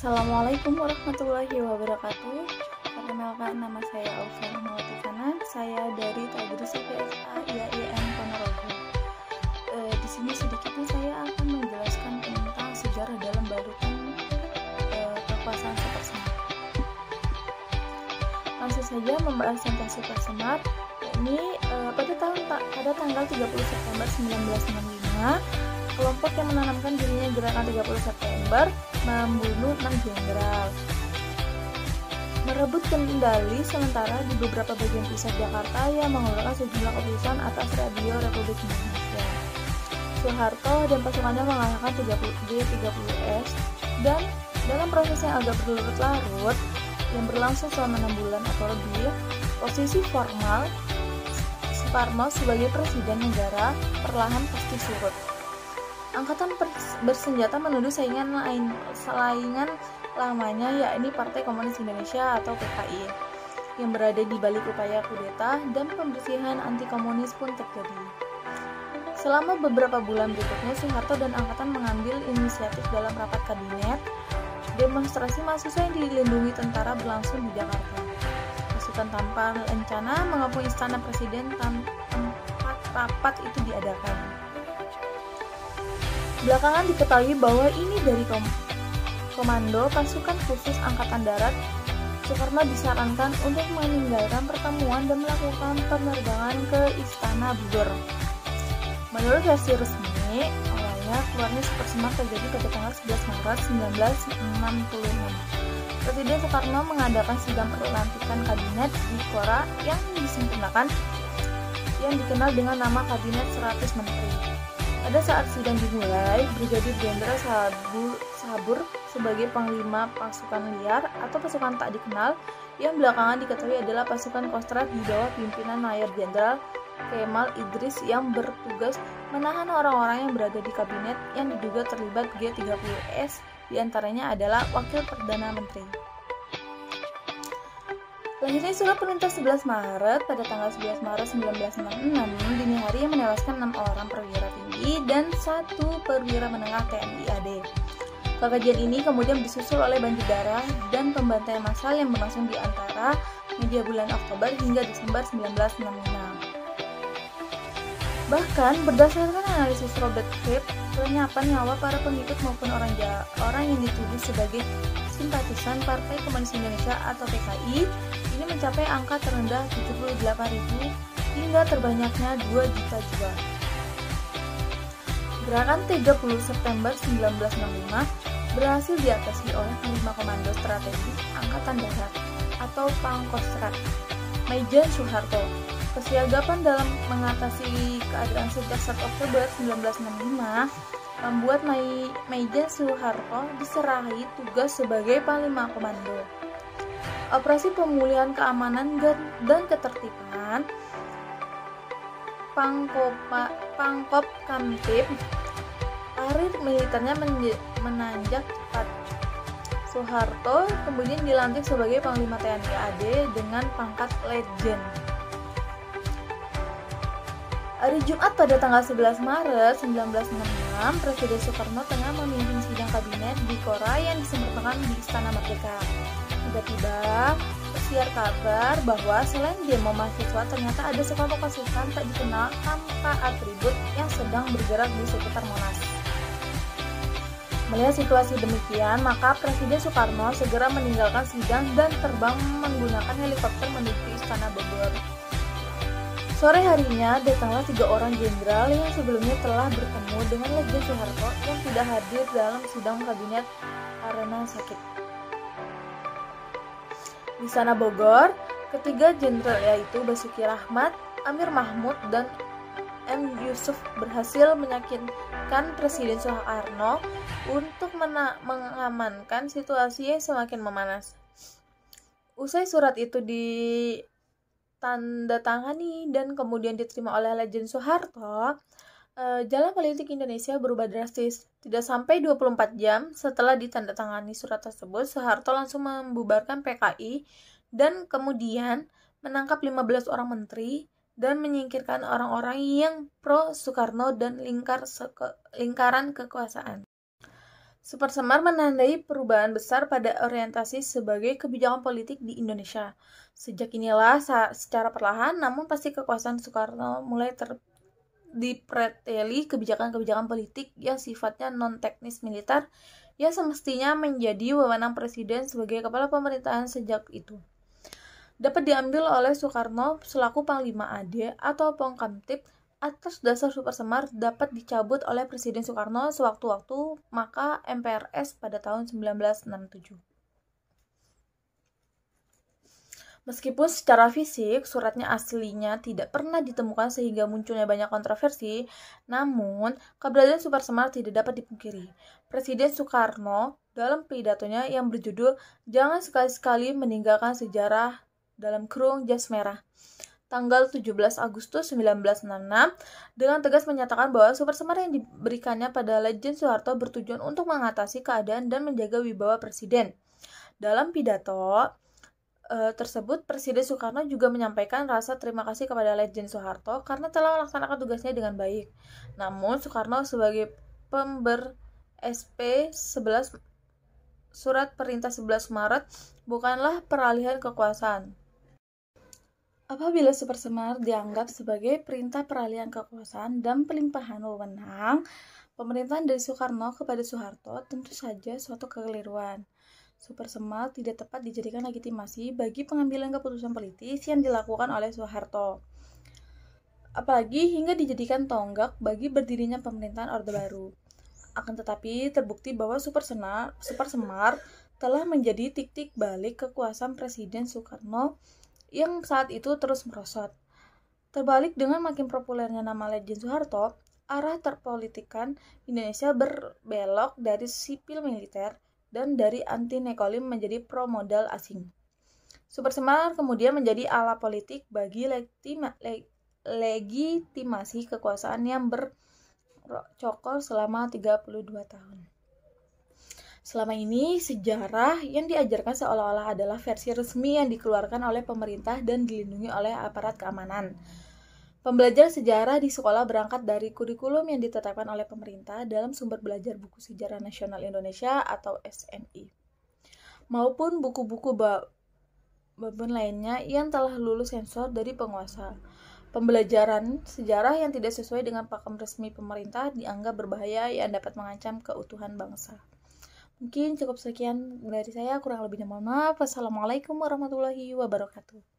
Assalamualaikum warahmatullahi wabarakatuh. Perkenalkan, nama saya Aufa Rahmawati Fana. Saya dari Tadris PSA IAIN Ponorogo. Di sini sedikitnya saya akan menjelaskan tentang sejarah dalam balutan kekuasaan Super Semar. Langsung saja membahas tentang Super Semar. Ini pada tanggal 30 September 1965, kelompok yang menanamkan dirinya Gerakan 30 September membunuh 6 jenderal, merebut kendali sementara di beberapa bagian pusat Jakarta yang mengeluarkan sejumlah keputusan atas Radio Republik Indonesia. Soeharto dan pasukannya mengalahkan G30S, dan dalam proses yang agak berlarut-larut yang berlangsung selama 6 bulan atau lebih, posisi formal Soekarno sebagai presiden negara perlahan pasti surut. Angkatan bersenjata menuduh saingan lamanya, yakni Partai Komunis Indonesia atau PKI, yang berada di balik upaya kudeta, dan pembersihan anti-komunis pun terjadi. Selama beberapa bulan berikutnya, Soeharto dan angkatan mengambil inisiatif dalam rapat kabinet. Demonstrasi mahasiswa yang dilindungi tentara berlangsung di Jakarta. Pasukan tanpa rencana mengepung istana presiden tempat rapat itu diadakan. Belakangan diketahui bahwa ini dari komando pasukan khusus Angkatan Darat. Soekarno disarankan untuk meninggalkan pertemuan dan melakukan penerbangan ke Istana Bogor. Menurut versi resmi, awalnya keluarnya Super Semar terjadi pada tanggal 11 Maret 1966. Presiden Soekarno mengadakan sidang pelantikan kabinet di Kora yang disempurnakan, yang dikenal dengan nama Kabinet 100 Menteri. Pada saat sidang dimulai, Brigadir Jenderal Sabur sebagai Panglima Pasukan Liar atau pasukan tak dikenal, yang belakangan diketahui adalah pasukan Kostrad di bawah pimpinan Mayor Jenderal Kemal Idris, yang bertugas menahan orang-orang yang berada di kabinet yang diduga terlibat G30S, diantaranya adalah Wakil Perdana Menteri. Lahirnya surat perintah 11 Maret pada tanggal 11 Maret 1966 dini hari yang menewaskan 6 orang perwira tinggi dan 1 perwira menengah TNI AD. Kejadian ini kemudian disusul oleh banjir darah dan pembantaian massal yang berlangsung di antara media bulan Oktober hingga Desember 1966. Bahkan berdasarkan analisis Robert Fripp, pelenyapan nyawa para pengikut maupun orang yang dituduh sebagai simpatisan Partai Komunis Indonesia atau PKI ini mencapai angka terendah 78.000 hingga terbanyaknya 2 juta jiwa. Gerakan 30 September 1965 berhasil diatasi oleh 5 Komando Strategis Angkatan Darat atau Pangkostrat, Maijen Soeharto. Kesiagapan dalam mengatasi keadaan sejak 1 Oktober 1965 membuat Maijen Soeharto diserahi tugas sebagai Panglima Komando. Operasi pemulihan keamanan dan ketertiban Pangkop Kamtib, karir militernya menanjak cepat. Soeharto kemudian dilantik sebagai Panglima TNI AD dengan pangkat Letjen. Hari Jumat pada tanggal 11 Maret 1966, Presiden Soekarno tengah memimpin sidang kabinet di Kora yang disempurnakan di Istana Merdeka. Tiba-tiba tersiar kabar bahwa selain demo mahasiswa, ternyata ada sekelompok pasukan tak dikenal tanpa atribut yang sedang bergerak di sekitar Monas. Melihat situasi demikian, maka Presiden Soekarno segera meninggalkan sidang dan terbang menggunakan helikopter menuju Istana Bogor. Sore harinya datanglah 3 orang jenderal yang sebelumnya telah bertemu dengan Letjen Soeharto yang tidak hadir dalam sidang kabinet karena sakit. Di Istana Bogor, ketiga jenderal yaitu Basuki Rahmat, Amir Mahmud, dan M. Yusuf berhasil meyakinkan Presiden Soekarno untuk mengamankan situasi yang semakin memanas. Usai surat itu ditandatangani dan kemudian diterima oleh Letjen Soeharto, jalan politik Indonesia berubah drastis. Tidak sampai 24 jam setelah ditandatangani surat tersebut, Soeharto langsung membubarkan PKI dan kemudian menangkap 15 orang menteri dan menyingkirkan orang-orang yang pro Soekarno dan lingkaran kekuasaan. Super Semar menandai perubahan besar pada orientasi sebagai kebijakan politik di Indonesia. Sejak inilah secara perlahan namun pasti kekuasaan Soekarno mulai dipreteli kebijakan-kebijakan politik yang sifatnya non-teknis militer yang semestinya menjadi wewenang presiden sebagai kepala pemerintahan sejak itu. Dapat diambil oleh Soekarno selaku Panglima AD atau Pangkamtib. Atas dasar Super Semar dapat dicabut oleh Presiden Soekarno sewaktu-waktu, maka MPRS pada tahun 1967. Meskipun secara fisik suratnya aslinya tidak pernah ditemukan sehingga munculnya banyak kontroversi, namun keberadaan Super Semar tidak dapat dipungkiri. Presiden Soekarno dalam pidatonya yang berjudul "Jangan sekali-sekali meninggalkan sejarah dalam kurung jas merah" tanggal 17 Agustus 1966 dengan tegas menyatakan bahwa Super Semar yang diberikannya pada Letjen Soeharto bertujuan untuk mengatasi keadaan dan menjaga wibawa presiden. Dalam pidato tersebut, Presiden Soekarno juga menyampaikan rasa terima kasih kepada Letjen Soeharto karena telah melaksanakan tugasnya dengan baik. Namun, Soekarno sebagai pember SP 11 Surat Perintah 11 Maret bukanlah peralihan kekuasaan. Apabila Super Semar dianggap sebagai perintah peralihan kekuasaan dan pelimpahan wewenang pemerintahan dari Soekarno kepada Soeharto, tentu saja suatu kekeliruan. Super Semar tidak tepat dijadikan legitimasi bagi pengambilan keputusan politis yang dilakukan oleh Soeharto. Apalagi hingga dijadikan tonggak bagi berdirinya pemerintahan Orde Baru. Akan tetapi terbukti bahwa Super Semar telah menjadi titik balik kekuasaan Presiden Soekarno yang saat itu terus merosot. Terbalik dengan makin populernya nama Letjen Soeharto, arah terpolitikan Indonesia berbelok dari sipil militer dan dari anti-nekolim menjadi pro-modal asing. Super Semar kemudian menjadi ala politik bagi legitimasi kekuasaan yang bercokol selama 32 tahun. Selama ini, sejarah yang diajarkan seolah-olah adalah versi resmi yang dikeluarkan oleh pemerintah dan dilindungi oleh aparat keamanan. Pembelajaran sejarah di sekolah berangkat dari kurikulum yang ditetapkan oleh pemerintah dalam sumber belajar buku Sejarah Nasional Indonesia atau SNI, maupun buku-buku babon lainnya yang telah lulus sensor dari penguasa. Pembelajaran sejarah yang tidak sesuai dengan pakem resmi pemerintah dianggap berbahaya yang dapat mengancam keutuhan bangsa. Mungkin cukup sekian dari saya, kurang lebihnya mohon maaf. Wassalamualaikum warahmatullahi wabarakatuh.